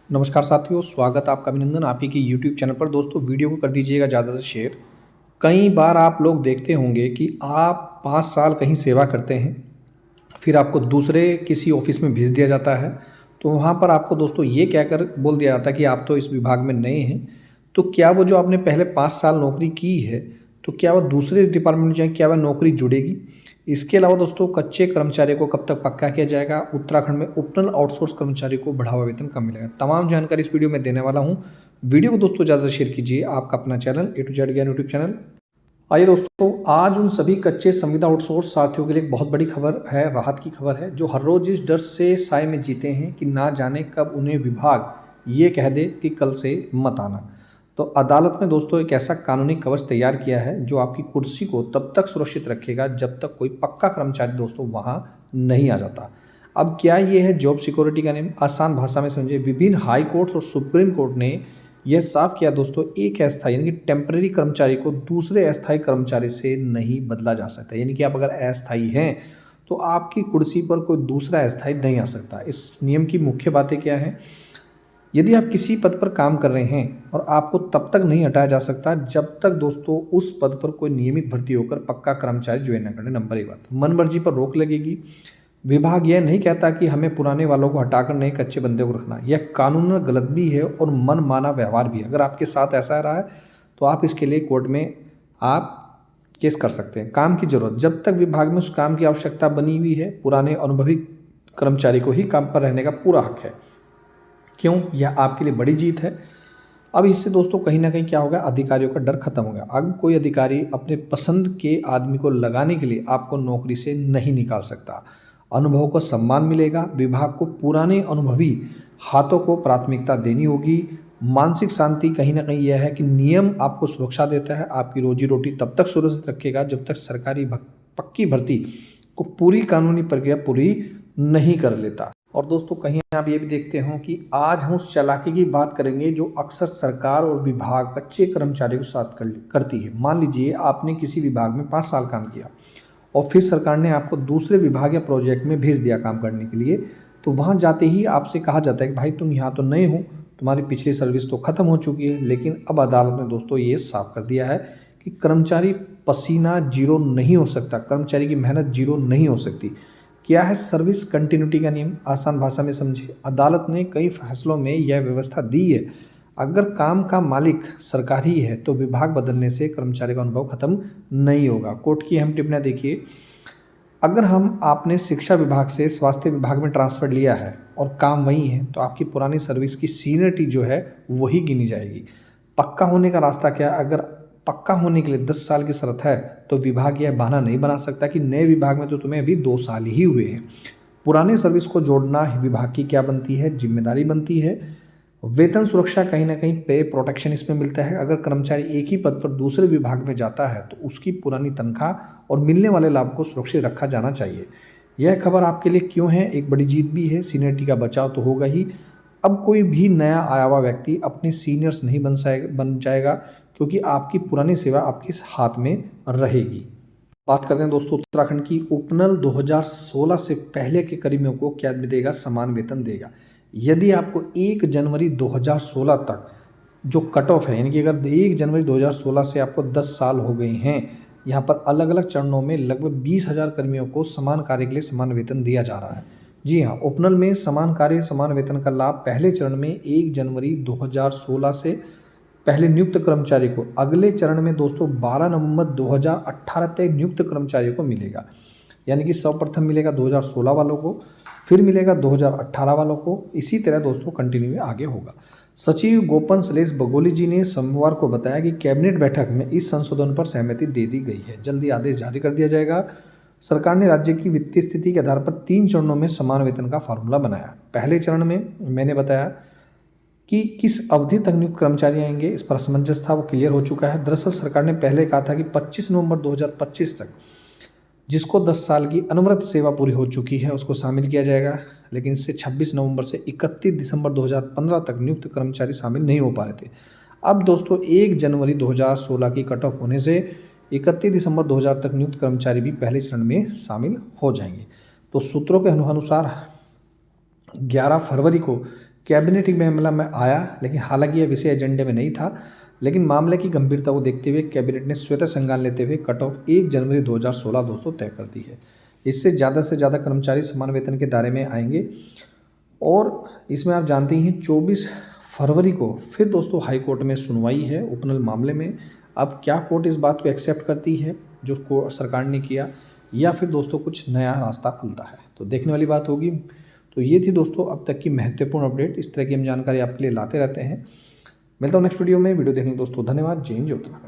नमस्कार साथियों, स्वागत आपका अभिनंदन आप ही के यूट्यूब चैनल पर। दोस्तों वीडियो को कर दीजिएगा ज़्यादा से शेयर। कई बार आप लोग देखते होंगे कि आप 5 साल कहीं सेवा करते हैं, फिर आपको दूसरे किसी ऑफिस में भेज दिया जाता है। तो वहाँ पर आपको दोस्तों ये कहकर बोल दिया जाता है कि आप तो इस विभाग में नए हैं, तो क्या वो जो आपने पहले 5 साल नौकरी की है, तो क्या वो दूसरे डिपार्टमेंट में जाए, क्या वह नौकरी जुड़ेगी? इसके अलावा दोस्तों कच्चे कर्मचारी को कब तक पक्का किया जाएगा? उत्तराखंड में ओपनल आउटसोर्स कर्मचारी को बढ़ावा वेतन कब मिलेगा? तमाम जानकारी इस वीडियो में देने वाला हूँ। वीडियो को दोस्तों ज़्यादा शेयर कीजिए। आपका अपना चैनल ए टू जेड ज्ञान यूट्यूब चैनल। आइए दोस्तों, आज उन सभी कच्चे संविदा आउटसोर्स साथियों के लिए एक बहुत बड़ी खबर है, राहत की खबर है, जो हर रोज इस डर से साए में जीते हैं कि ना जाने कब उन्हें विभाग ये कह दे कि कल से मत आना। तो अदालत ने दोस्तों एक ऐसा कानूनी कवच तैयार किया है जो आपकी कुर्सी को तब तक सुरक्षित रखेगा जब तक कोई पक्का कर्मचारी दोस्तों वहां नहीं आ जाता। अब क्या ये है जॉब सिक्योरिटी का नियम? आसान भाषा में समझे। विभिन्न हाई कोर्ट्स और सुप्रीम कोर्ट ने यह साफ किया दोस्तों, एक अस्थायी यानी कि टेम्परेरी कर्मचारी को दूसरे अस्थायी कर्मचारी से नहीं बदला जा सकता। यानी कि आप अगर अस्थायी हैं तो आपकी कुर्सी पर कोई दूसरा अस्थायी नहीं आ सकता। इस नियम की मुख्य बातें क्या हैं? यदि आप किसी पद पर काम कर रहे हैं और आपको तब तक नहीं हटाया जा सकता जब तक दोस्तों उस पद पर कोई नियमित भर्ती होकर पक्का कर्मचारी ज्वाइन न करे। नंबर 1 बात, मनमर्जी पर रोक लगेगी। विभाग यह नहीं कहता कि हमें पुराने वालों को हटाकर नए कच्चे बंदे को रखना। यह कानूनन गलत भी है और मनमाना व्यवहार भी है। अगर आपके साथ ऐसा रहा है तो आप इसके लिए कोर्ट में आप केस कर सकते हैं। काम की जरूरत, जब तक विभाग में उस काम की आवश्यकता बनी हुई है, पुराने अनुभवी कर्मचारी को ही काम पर रहने का पूरा हक है। क्यों? यह आपके लिए बड़ी जीत है। अब इससे दोस्तों कहीं ना कहीं क्या होगा, अधिकारियों का डर खत्म हो गया। अब कोई अधिकारी अपने पसंद के आदमी को लगाने के लिए आपको नौकरी से नहीं निकाल सकता। अनुभव को सम्मान मिलेगा। विभाग को पुराने अनुभवी हाथों को प्राथमिकता देनी होगी। मानसिक शांति कहीं ना कहीं यह है कि नियम आपको सुरक्षा देता है, आपकी रोजी रोटी तब तक सुरक्षित रखेगा जब तक सरकारी पक्की भर्ती को पूरी कानूनी प्रक्रिया पूरी नहीं कर लेता। और दोस्तों कहीं आप ये भी देखते हो कि आज हम उस चालाकी की बात करेंगे जो अक्सर सरकार और विभाग कच्चे कर्मचारियों के साथ करती है। मान लीजिए आपने किसी विभाग में 5 साल काम किया और फिर सरकार ने आपको दूसरे विभाग या प्रोजेक्ट में भेज दिया काम करने के लिए। तो वहाँ जाते ही आपसे कहा जाता है कि भाई तुम यहाँ तो नए हो, तुम्हारी पिछली सर्विस तो खत्म हो चुकी है। लेकिन अब अदालत ने दोस्तों ये साफ कर दिया है कि कर्मचारी पसीना जीरो नहीं हो सकता, कर्मचारी की मेहनत जीरो नहीं हो सकती। क्या है सर्विस कंटिन्यूटी का नियम? आसान भाषा में समझिए। अदालत ने कई फैसलों में यह व्यवस्था दी है, अगर काम का मालिक सरकार ही है तो विभाग बदलने से कर्मचारी का अनुभव खत्म नहीं होगा। कोर्ट की अहम टिप्पणियां देखिए। अगर हम आपने शिक्षा विभाग से स्वास्थ्य विभाग में ट्रांसफर लिया है और काम वही है तो आपकी पुरानी सर्विस की सीनियरिटी जो है वही गिनी जाएगी। पक्का होने का रास्ता क्या? अगर पक्का होने के लिए 10 साल की शर्त है तो विभाग यह बहाना नहीं बना सकता कि नए विभाग में तो तुम्हें अभी 2 साल ही हुए हैं। पुराने सर्विस को जोड़ना विभाग की क्या बनती है? जिम्मेदारी बनती है। वेतन सुरक्षा कहीं ना कहीं पे प्रोटेक्शन इसमें मिलता है। अगर कर्मचारी एक ही पद पर दूसरे विभाग में जाता है तो उसकी पुरानी तनख्वाह और मिलने वाले लाभ को सुरक्षित रखा जाना चाहिए। यह खबर आपके लिए क्यों है? एक बड़ी जीत भी है। सीनियरिटी का बचाव तो होगा ही। अब कोई भी नया आया हुआ व्यक्ति अपने सीनियर्स नहीं बन जाएगा क्योंकि आपकी पुरानी सेवा आपके हाथ में रहेगी। बात करते हैं दोस्तों उत्तराखंड की। उपनल 2016 से पहले के कर्मियों को क्या देगा? समान वेतन देगा। यदि आपको 1 जनवरी 2016 तक जो कट ऑफ है, यानी कि अगर 1 जनवरी 2016 से आपको 10 साल हो गए हैं, यहाँ पर अलग अलग चरणों में लगभग 20,000 कर्मियों को समान कार्य के लिए समान वेतन दिया जा रहा है। जी हाँ, उपनल में समान कार्य समान वेतन का लाभ पहले चरण में 1 जनवरी 2016 से पहले नियुक्त कर्मचारी को, अगले चरण में दोस्तों 12 नवंबर 2018 तक नियुक्त कर्मचारियों को मिलेगा। यानी कि सर्वप्रथम मिलेगा 2016 वालों को, फिर मिलेगा 2018 वालों को। इसी तरह दोस्तों कंटिन्यू आगे होगा। सचिव गोपन सलेश बगोली जी ने सोमवार को बताया कि कैबिनेट बैठक में इस संशोधन पर सहमति दे दी गई है। जल्दी आदेश जारी कर दिया जाएगा। सरकार ने राज्य की वित्तीय स्थिति के आधार पर 3 चरणों में समान वेतन का फॉर्मूला बनाया। पहले चरण में मैंने बताया कि किस अवधि तक नियुक्त कर्मचारी आएंगे, इस पर असमंजस था, वो क्लियर हो चुका है। दरअसल सरकार ने पहले कहा था कि 25 नवंबर 2025 तक जिसको 10 साल की अनवरत सेवा पूरी हो चुकी है उसको शामिल किया जाएगा। लेकिन इससे 26 नवंबर से 31 दिसंबर 2015 तक नियुक्त कर्मचारी शामिल नहीं हो पा रहे थे। अब दोस्तों 1 जनवरी 2016 की कट ऑफ होने से 31 दिसंबर 2000 तक नियुक्त कर्मचारी भी पहले चरण में शामिल हो जाएंगे। तो सूत्रों के अनुसार 11 फरवरी को कैबिनेट मामला में आया, लेकिन हालांकि यह विषय एजेंडे में नहीं था, लेकिन मामले की गंभीरता को देखते हुए कैबिनेट ने स्वतः संज्ञान लेते हुए कट ऑफ 1 जनवरी 2016 दोस्तों तय कर दी है। इससे ज़्यादा से ज़्यादा कर्मचारी समान वेतन के दायरे में आएंगे। और इसमें आप जानते ही हैं 24 फरवरी को फिर दोस्तों हाई कोर्ट में सुनवाई है उपनल मामले में। अब क्या कोर्ट इस बात को एक्सेप्ट करती है जो सरकार ने किया, या फिर दोस्तों कुछ नया रास्ता खुलता है, तो देखने वाली बात होगी। तो ये थी दोस्तों अब तक की महत्वपूर्ण अपडेट। इस तरह की हम जानकारी आपके लिए लाते रहते हैं। मिलता हूँ नेक्स्ट वीडियो में। वीडियो देखने दोस्तों धन्यवाद। जय हिंद, जय उत्तराखंड।